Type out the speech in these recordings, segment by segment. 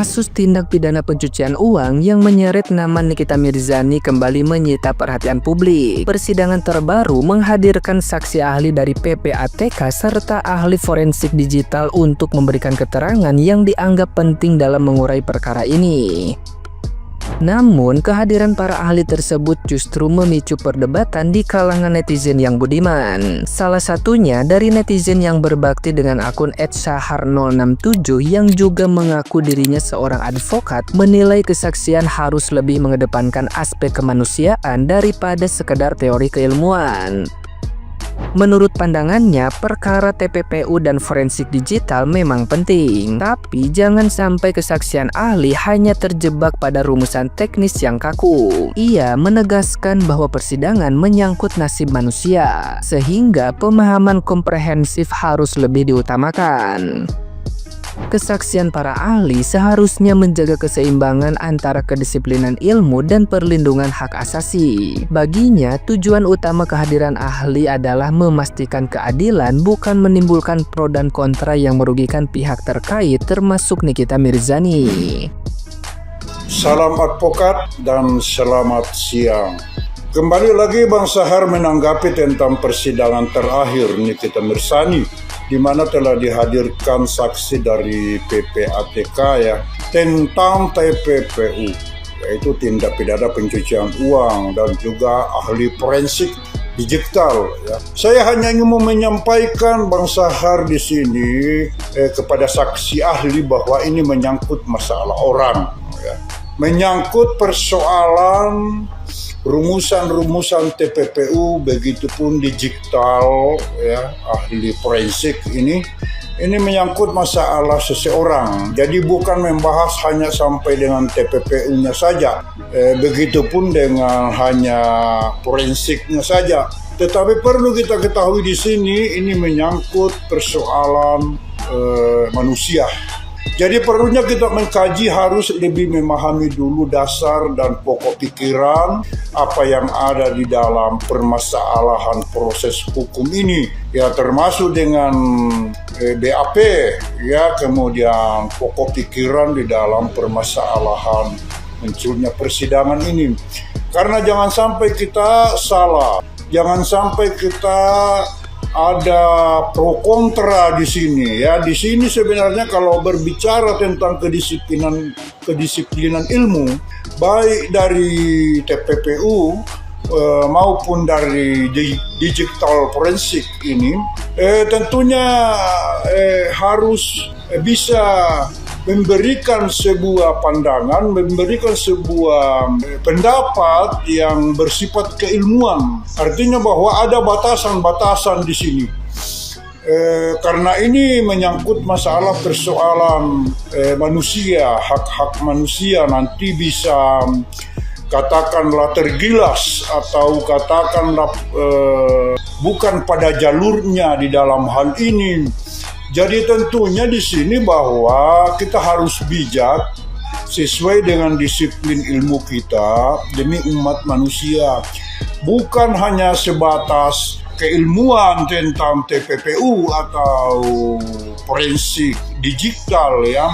Kasus tindak pidana pencucian uang yang menyeret nama Nikita Mirzani kembali menyita perhatian publik. Persidangan terbaru menghadirkan saksi ahli dari PPATK serta ahli forensik digital untuk memberikan keterangan yang dianggap penting dalam mengurai perkara ini. Namun, kehadiran para ahli tersebut justru memicu perdebatan di kalangan netizen yang budiman. Salah satunya dari netizen yang berbakti dengan akun @sahar067 yang juga mengaku dirinya seorang advokat, menilai kesaksian harus lebih mengedepankan aspek kemanusiaan daripada sekedar teori keilmuan. Menurut pandangannya, perkara TPPU dan forensik digital memang penting, tapi jangan sampai kesaksian ahli hanya terjebak pada rumusan teknis yang kaku. Ia menegaskan bahwa persidangan menyangkut nasib manusia, sehingga pemahaman komprehensif harus lebih diutamakan. Kesaksian para ahli seharusnya menjaga keseimbangan antara kedisiplinan ilmu dan perlindungan hak asasi. Baginya, tujuan utama kehadiran ahli adalah memastikan keadilan, bukan menimbulkan pro dan kontra yang merugikan pihak terkait, termasuk Nikita Mirzani. Salam advokat dan selamat siang. Kembali lagi Bang Sahar menanggapi tentang persidangan terakhir Nikita Mirzani, di mana telah dihadirkan saksi dari PPATK ya tentang TPPU, yaitu tindak pidana pencucian uang, dan juga ahli forensik digital ya. Saya hanya ingin menyampaikan Bang Sahar di sini kepada saksi ahli bahwa ini menyangkut masalah orang ya. Menyangkut persoalan rumusan-rumusan TPPU, begitupun digital ya, ahli forensik ini menyangkut masalah seseorang. Jadi bukan membahas hanya sampai dengan TPPU-nya saja, begitupun dengan hanya forensiknya saja. Tetapi perlu kita ketahui di sini ini menyangkut persoalan manusia. Jadi perlunya kita mengkaji, harus lebih memahami dulu dasar dan pokok pikiran apa yang ada di dalam permasalahan proses hukum ini ya, termasuk dengan BAP ya, kemudian pokok pikiran di dalam permasalahan munculnya persidangan ini. Karena jangan sampai kita salah, jangan sampai kita ada pro kontra di sini ya. Di sini sebenarnya kalau berbicara tentang kedisiplinan ilmu, baik dari TPPU maupun dari digital forensik ini, tentunya harus bisa memberikan sebuah pandangan, memberikan sebuah pendapat yang bersifat keilmuan. Artinya bahwa ada batasan-batasan di sini. Karena ini menyangkut masalah persoalan manusia, hak-hak manusia, nanti bisa katakanlah tergilas atau katakanlah bukan pada jalurnya di dalam hal ini. Jadi tentunya di sini bahwa kita harus bijak sesuai dengan disiplin ilmu kita demi umat manusia. Bukan hanya sebatas keilmuan tentang TPPU atau forensik digital ya.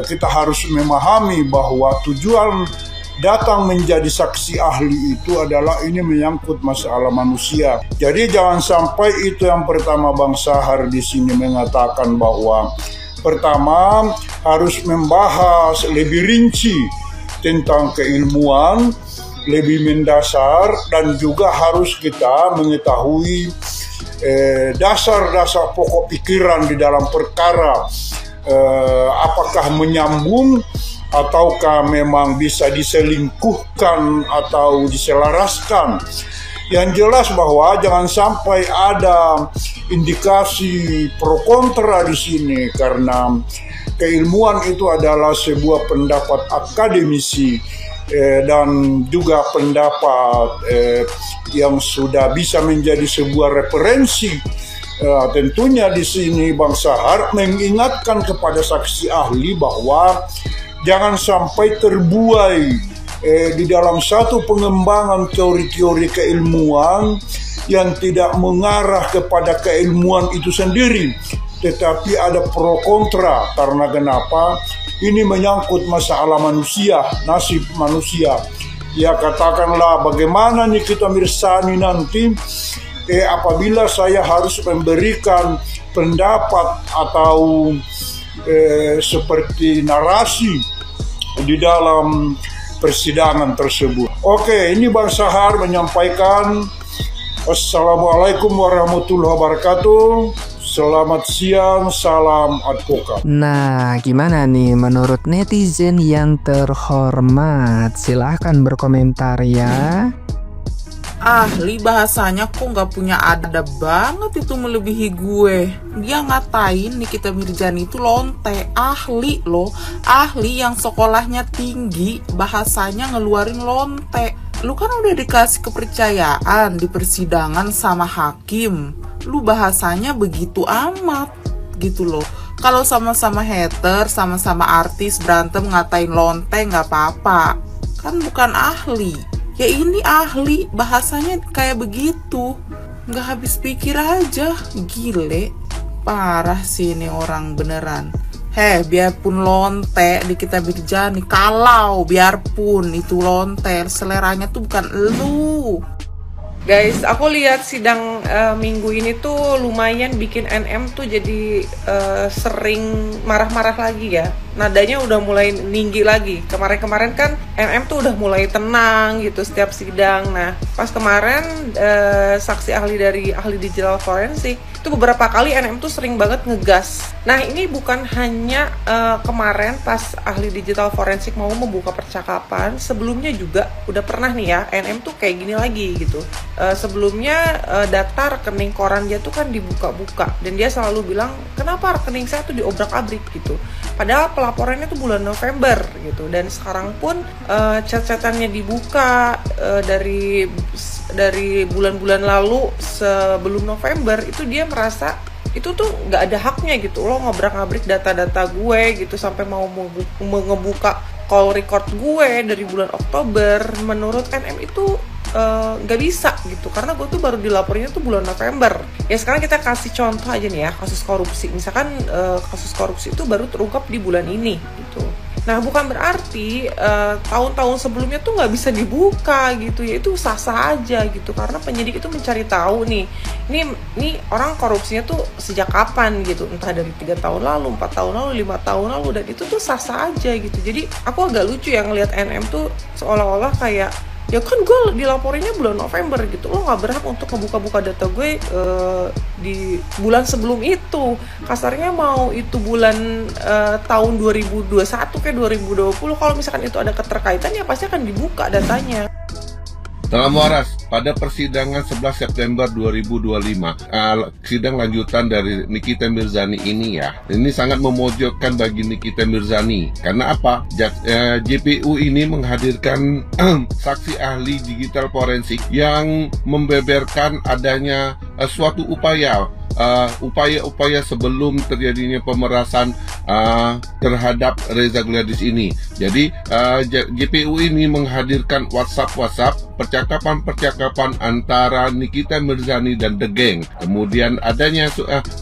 Kita harus memahami bahwa tujuan datang menjadi saksi ahli itu adalah ini menyangkut masalah manusia. Jadi jangan sampai itu yang pertama Bang Sahar di sini mengatakan bahwa pertama harus membahas lebih rinci tentang keilmuan, lebih mendasar, dan juga harus kita mengetahui dasar-dasar pokok pikiran di dalam perkara, apakah menyambung ataukah memang bisa diselingkuhkan atau diselaraskan. Yang jelas bahwa jangan sampai ada indikasi pro kontra di sini, karena keilmuan itu adalah sebuah pendapat akademisi dan juga pendapat yang sudah bisa menjadi sebuah referensi. Tentunya di sini Bang Sahar mengingatkan kepada saksi ahli bahwa jangan sampai terbuai di dalam satu pengembangan teori-teori keilmuan yang tidak mengarah kepada keilmuan itu sendiri, tetapi ada pro kontra. Karena kenapa? ini menyangkut masalah manusia, nasib manusia. Ya katakanlah bagaimana Nikita Mirzani nanti apabila saya harus memberikan pendapat atau seperti narasi di dalam persidangan tersebut. Oke, ini Bang Sahar menyampaikan. Assalamualaikum warahmatullahi wabarakatuh. Selamat siang, salam advokat. Nah, gimana nih menurut netizen yang terhormat? Silahkan berkomentar ya. Ahli bahasanya kok nggak punya adab banget itu melebihi gue. Dia ngatain Nikita Mirzani itu lonte. Ahli loh, ahli yang sekolahnya tinggi bahasanya ngeluarin lonte. Lu kan udah dikasih kepercayaan di persidangan sama hakim, lu bahasanya begitu amat gitu loh. Kalau sama-sama hater, sama-sama artis berantem ngatain lonte nggak apa-apa, kan bukan ahli. Ya ini ahli, bahasanya kayak begitu. Nggak habis pikir aja, gile. Parah sih ini orang beneran. Biarpun lonte Nikita Mirzani, kalau biarpun itu lonte, seleranya tuh bukan elu. Guys, aku lihat sidang minggu ini tuh lumayan bikin NM tuh jadi sering marah-marah lagi ya. Nadanya udah mulai tinggi lagi. Kemarin-kemarin kan NM tuh udah mulai tenang gitu setiap sidang. Nah, pas kemarin saksi ahli dari ahli digital forensik itu beberapa kali NM tuh sering banget ngegas. Nah, ini bukan hanya kemarin pas ahli digital forensik mau membuka percakapan, sebelumnya juga udah pernah nih ya NM tuh kayak gini lagi gitu. Sebelumnya data rekening koran dia tuh kan dibuka-buka dan dia selalu bilang kenapa rekening saya tuh diobrak-abrik gitu. Padahal pelaporannya tuh bulan November gitu, dan sekarang pun chat-chatannya dibuka dari bulan-bulan lalu sebelum November itu dia merasa itu tuh nggak ada haknya gitu, lo ngobrak-ngabrik data-data gue gitu sampai mau ngebuka call record gue dari bulan Oktober. Menurut NM itu nggak bisa gitu, karena gue tuh baru dilapornya tuh bulan November. Ya sekarang kita kasih contoh aja nih ya, kasus korupsi. Misalkan kasus korupsi itu baru terungkap di bulan ini gitu. Nah, bukan berarti tahun-tahun sebelumnya tuh nggak bisa dibuka gitu, ya itu sah-sah aja gitu, karena penyidik itu mencari tahu nih, ini orang korupsinya tuh sejak kapan gitu, entah dari 3 tahun lalu, 4 tahun lalu, 5 tahun lalu, dan itu tuh sah-sah aja gitu. Jadi aku agak lucu ya ngelihat NM tuh seolah-olah kayak ya kan gue dilaporinnya bulan November gitu, lo nggak berhak untuk ngebuka-buka data gue di bulan sebelum itu. Kasarnya mau itu bulan tahun 2021 kayak 2020, kalau misalkan itu ada keterkaitan ya pasti akan dibuka datanya. Dalam waras, pada persidangan 11 September 2025, sidang lanjutan dari Nikita Mirzani ini ya, ini sangat memojokkan bagi Nikita Mirzani. Karena apa? JPU ini menghadirkan saksi ahli digital forensik yang membeberkan adanya suatu upaya sebelum terjadinya pemerasan terhadap Reza Gladys ini. Jadi JPU ini menghadirkan WhatsApp percakapan antara Nikita Mirzani dan The Gang. Kemudian adanya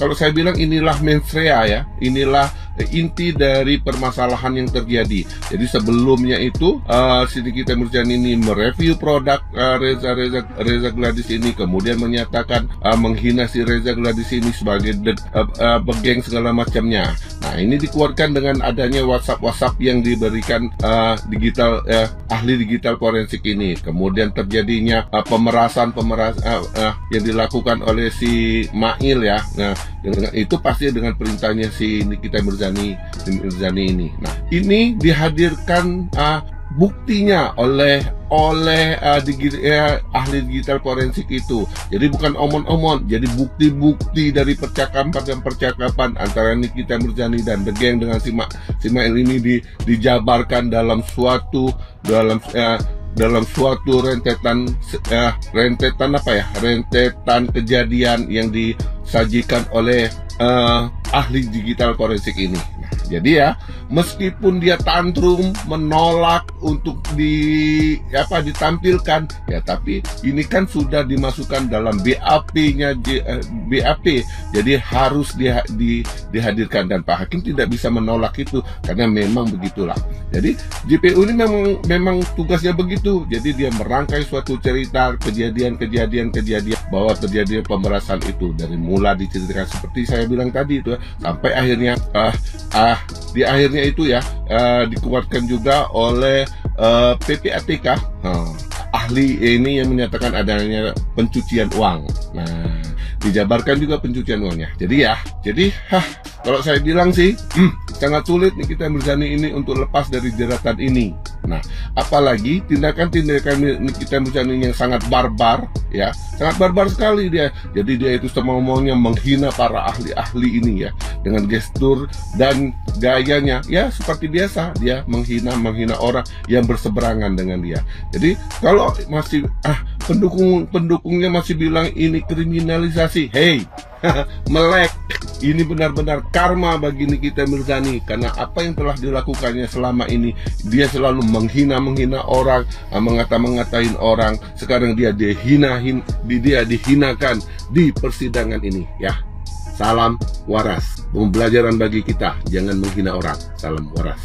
kalau saya bilang inilah mens rea ya, inilah inti dari permasalahan yang terjadi. Jadi sebelumnya itu si Nikita Mirzani ini mereview produk Reza Gladys ini, kemudian menyatakan menghina si Reza Gladys ini sebagai begeng segala macamnya. Nah, ini dikuatkan dengan adanya WhatsApp yang diberikan ahli digital forensik ini. Kemudian terjadinya pemerasan yang dilakukan oleh si Mail ya. Nah, itu pasti dengan perintahnya si Nikita Mirzani ini. Nah, ini dihadirkan buktinya oleh ahli digital forensik itu. Jadi bukan omon-omon, jadi bukti-bukti dari percakapan antara Nikita Mirzani dan The Gang dengan si Mail ini dijabarkan dalam suatu rentetan kejadian yang disajikan oleh ahli digital forensik ini. Jadi ya, meskipun dia tantrum, menolak untuk ditampilkan ya, tapi ini kan sudah dimasukkan dalam BAP-nya BAP, jadi harus dihadirkan, dan Pak Hakim tidak bisa menolak itu karena memang begitulah. Jadi JPU ini memang tugasnya begitu, jadi dia merangkai suatu cerita kejadian bahwa terjadi pemerasan itu dari mula diceritakan seperti saya bilang tadi itu sampai akhirnya di akhirnya itu ya dikuatkan juga oleh PPATK, ahli ini yang menyatakan adanya pencucian uang. Nah, dijabarkan juga pencucian uangnya. Jadi kalau saya bilang sih sangat sulit Nikita Mirzani ini untuk lepas dari jeratan ini. Nah, apalagi tindakan-tindakan Nikita Mirzani yang sangat barbar ya, sangat barbar sekali dia. Jadi dia itu semau-maunya menghina para ahli-ahli ini ya, dengan gestur dan gayanya ya seperti biasa, dia menghina orang yang berseberangan dengan dia. Jadi kalau masih pendukungnya masih bilang ini kriminalisasi, hey melek. Ini benar-benar karma bagi Nikita Mirzani, karena apa yang telah dilakukannya selama ini. Dia selalu menghina orang, mengata-ngatain orang. Sekarang dia dihinakan di persidangan ini ya. Salam waras, pembelajaran bagi kita, jangan menghina orang. Salam waras.